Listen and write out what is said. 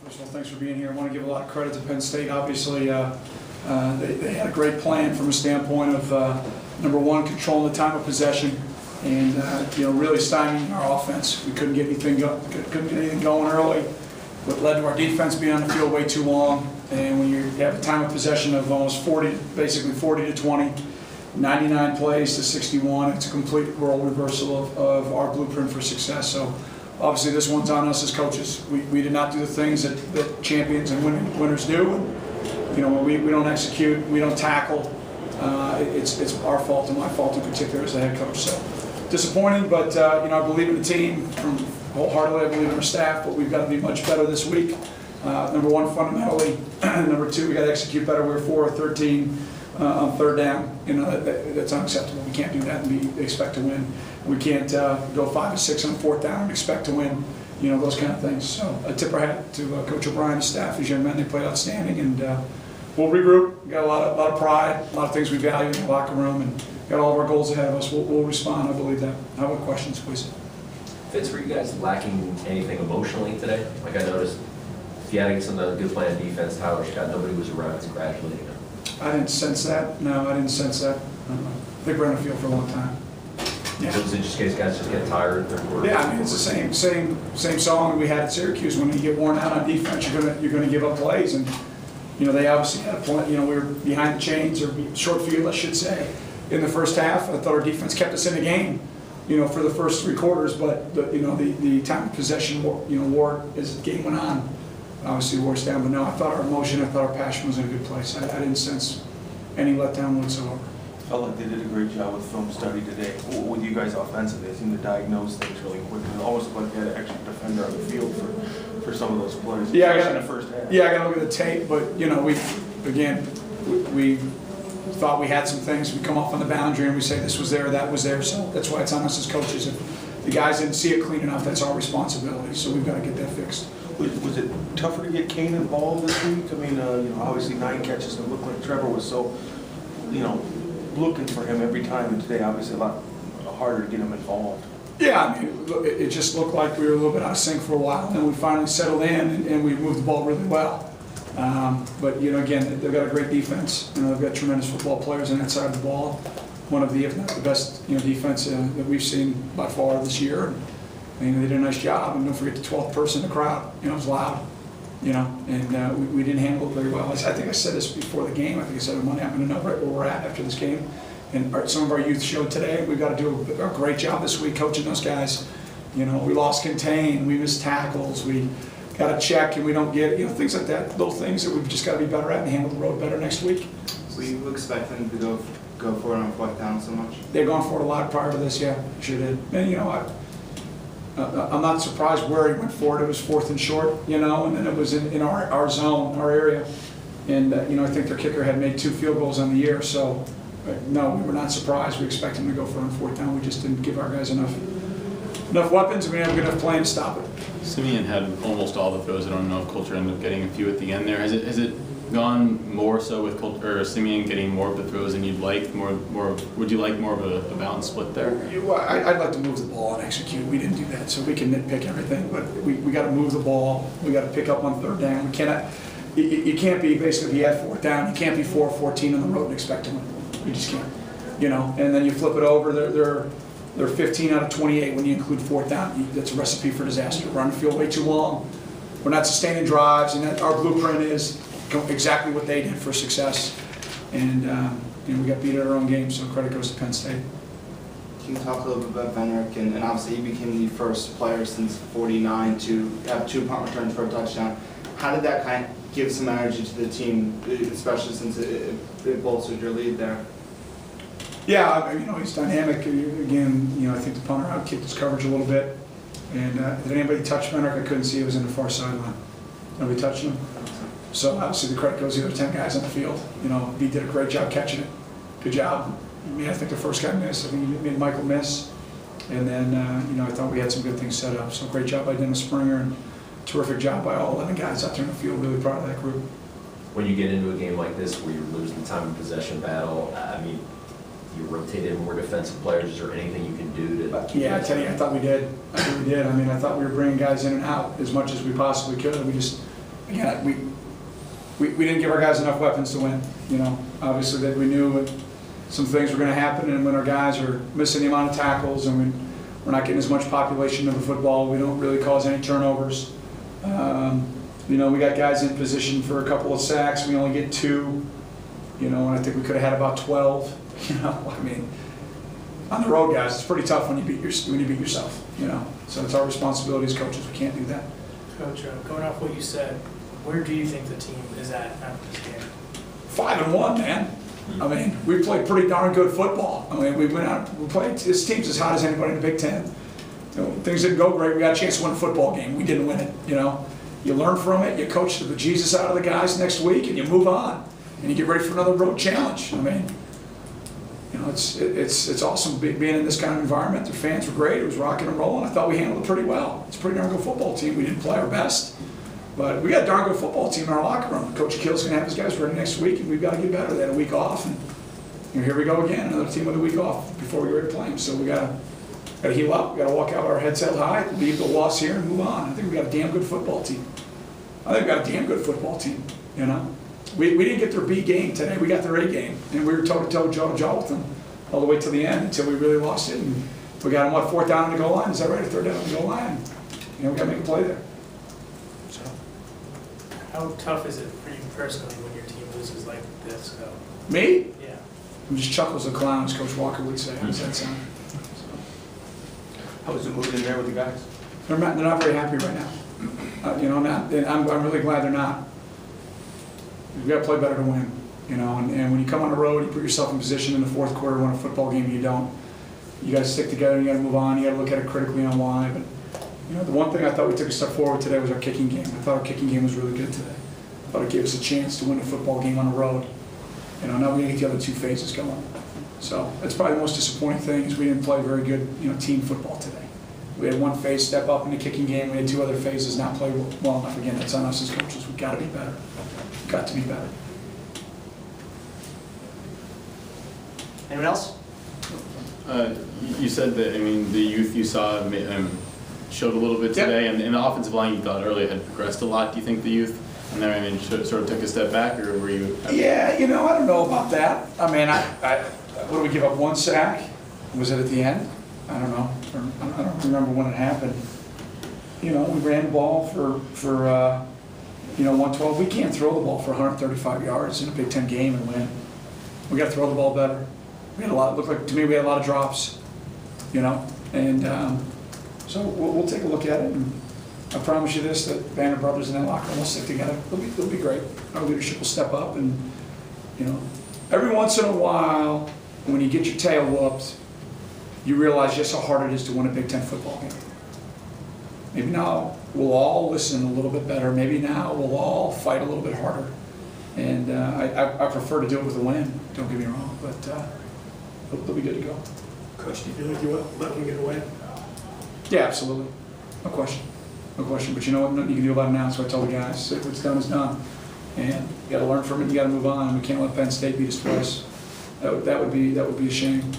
First of all, thanks for being here. I want to give a lot of credit to Penn State. Obviously, they had a great plan from a standpoint of, number one, controlling the time of possession and really stymieing our offense. We couldn't get anything going early. What led to our defense being on the field way too long. And when you have a time of possession of almost 40 to 20, 99 plays to 61, it's a complete role reversal of our blueprint for success. So obviously this one's on us as coaches. We did not do the things that champions and winners do. And, when we don't execute, we don't tackle, it's our fault and my fault in particular as the head coach. So disappointed, but I believe in the team wholeheartedly. I believe in our staff, but we've got to be much better this week. Number one, fundamentally. Number two, we got to execute better. We were 4 of 13 on third down. That's unacceptable. We can't do that and expect to win. We can't go 5 or 6 on fourth down and expect to win. Those kind of things. So a tip our hat to Coach O'Brien and staff. These young men, they played outstanding, and we'll regroup. We got a lot of pride, a lot of things we value in the locker room, and got all of our goals ahead of us. We'll respond. I believe that. How about questions, please? Fitz, were you guys lacking anything emotionally today? Like I noticed, if you had some good play on defense, Tyler Scott, nobody was around congratulating him. I didn't sense that. No, I didn't sense that. I think we're on the field for a long time. Yeah. So was it just in case guys just get tired? Yeah, I mean it's the same song we had at Syracuse. When you get worn out on defense, you're gonna give up plays, and they obviously had a play. We were behind the chains or short field, I should say, in the first half. I thought our defense kept us in the game, for the first 3 quarters. But the time of possession, war as the game went on, obviously wore us down. But no, I thought our emotion, I thought our passion was in a good place. I didn't sense any letdown whatsoever. I felt like they did a great job with film study today. With you guys offensively, they seemed to diagnose things really quickly. It almost looked like they had an extra defender on the field for some of those plays. Yeah, especially in the first half. Yeah, I got to look at the tape, but we thought we had some things. We come off on the boundary and we say this was there, that was there. So that's why it's on us as coaches. If the guys didn't see it clean enough, that's our responsibility. So we've got to get that fixed. Was it tougher to get Kane involved this week? I mean, obviously 9 catches, and it looked like Trevor was so, looking for him every time, and today obviously a lot harder to get him involved. Yeah, I mean, it just looked like we were a little bit out of sync for a while, and then we finally settled in and we moved the ball really well. But again, they've got a great defense. They've got tremendous football players on that side of the ball. One of the, if not the best, defense that we've seen by far this year. And they did a nice job. And don't forget the 12th person in the crowd. It was loud. And we didn't handle it very well. I think I said this before the game. I think I said on Monday, I'm going to know right where we're at after this game. And some of our youth showed today. We've got to do a great job this week coaching those guys. We lost contain, we missed tackles, we got to check and we don't get things like that. Little things that we've just got to be better at and handle the road better next week. So you expect them to go for it on fourth down so much? They've gone for it a lot prior to this, yeah, sure did. And I'm not surprised where he went for it. It was 4th and short, and then it was in our zone, our area. And, I think their kicker had made 2 field goals on the year. So, no, we were not surprised. We expect him to go for it on 4th down. We just didn't give our guys enough weapons, and we didn't have a good enough plan to stop it. Simeon had almost all the throws. I don't know if Coulter ended up getting a few at the end there. Has it gone more so with Coulter or Simeon getting more of the throws than you'd like? Would you like more of a balanced split there? I'd like to move the ball and execute. We didn't do that, so we can nitpick everything. But we got to move the ball. We got to pick up on 3rd down. We cannot. You can't be basically if you had 4th down. You can't be 4 of 14 on the road and expect to win. You just can't. And then you flip it over. They're 15 out of 28 when you include 4th down. That's a recipe for disaster. We're on the field way too long. We're not sustaining drives, and our blueprint is exactly what they did for success. And we got beat at our own game, so credit goes to Penn State. Can you talk a little bit about Venrick? And obviously he became the first player since 49 to have 2 punt returns for a touchdown. How did that kind of give some energy to the team, especially since it bolstered your lead there? Yeah, he's dynamic. Again, I think the punter outkicked his coverage a little bit. And did anybody touch Venrick? I couldn't see. It was in the far sideline. Nobody touched him. So obviously the credit goes to the other 10 guys on the field. He did a great job catching it. Good job. I think the first guy missed. I think he made Michael miss. And then, I thought we had some good things set up. So great job by Dennis Springer and terrific job by all 11 guys out there in the field. Really proud of that group. When you get into a game like this where you're losing the time of possession battle, you rotated more defensive players. Is there anything you can do to? Yeah, I tell you, I thought we did. I thought we were bringing guys in and out as much as we possibly could. We just again, we didn't give our guys enough weapons to win. You know, obviously that we knew that some things were going to happen, and when our guys are missing the amount of tackles and we're not getting as much population of the football, we don't really cause any turnovers. You know, we got guys in position for a couple of sacks. We only get 2. You know, and I think we could have had about 12. You know, I mean, on the road, guys, it's pretty tough when you beat yourself. You know, so it's our responsibility as coaches. We can't do that. Coach, going off what you said, where do you think the team is at after this game? 5-1, man. I mean, we played pretty darn good football. I mean, we played. This team's as hot as anybody in the Big Ten. You know, things didn't go great. We got a chance to win a football game. We didn't win it. You know, you learn from it. You coach the bejesus out of the guys next week, and you move on, and you get ready for another road challenge. I mean, you know, it's awesome being in this kind of environment. The fans were great. It was rocking and rolling. I thought we handled it pretty well. It's a pretty darn good football team. We didn't play our best, but we got a darn good football team in our locker room. Coach Kill's going to have his guys ready next week, and we've got to get better. They had a week off, and you know, here we go again. Another team with a week off before we get ready to play them. So we got to heal up. We got to walk out with our heads held high, leave the loss here, and move on. I think we got a damn good football team. You know, we didn't get their B game today. We got their A game, and we were toe-to-toe, jaw-to-jaw with them all the way to the end until we really lost it. And we got them, 4th down on the goal line? Is that right? 3rd down on the goal line? You know, we got to make a play there. So, How tough is it for you personally when your team loses like this? So, me? yeah. I'm just chuckles and clowns, Coach Walker would say. How does that sound? How was the mood in there with the guys? They're not very happy right now. You know, and I'm really glad they're not. We've got to play better to win. You know, and when you come on the road, you put yourself in position in the 4th quarter, win a football game, you don't. You got to stick together, you got to move on, you got to look at it critically on why. But, you know, the one thing I thought we took a step forward today was our kicking game. I thought our kicking game was really good today. I thought it gave us a chance to win a football game on the road. You know, now we got to get the other 2 phases going. So that's probably the most disappointing thing is we didn't play very good, you know, team football today. We had 1 phase step up in the kicking game. We had 2 other phases not play well enough. Again, that's on us as coaches. We've got to be better. We've got to be better. Anyone else? You said that, I mean, the youth you saw showed a little bit today, and the offensive line you thought earlier had progressed a lot. Do you think the youth and then, I mean, sort of took a step back, or were you? Yeah, you know, I don't know about that. I mean, what did we give up, 1 sack? Was it at the end? I don't know. I don't remember when it happened. You know, we ran the ball for 112. We can't throw the ball for 135 yards in a Big Ten game and win. We got to throw the ball better. We had looked like to me we had a lot of drops, you know, and so we'll take a look at it. And I promise you this: that Banner brothers in that locker room will stick together. They'll be great. Our leadership will step up, and you know, every once in a while, when you get your tail whooped, you realize just how hard it is to win a Big Ten football game. Maybe now we'll all listen a little bit better. Maybe now we'll all fight a little bit harder. And I prefer to do it with a win. Don't get me wrong, but they'll be good to go. Coach, do you feel like you let them get away? Yeah, absolutely. No question. No question. But you know what? Nothing you can do about it now. So I tell the guys, what's done is done. And you got to learn from it. You got to move on. We can't let Penn State beat us twice. That would be a shame.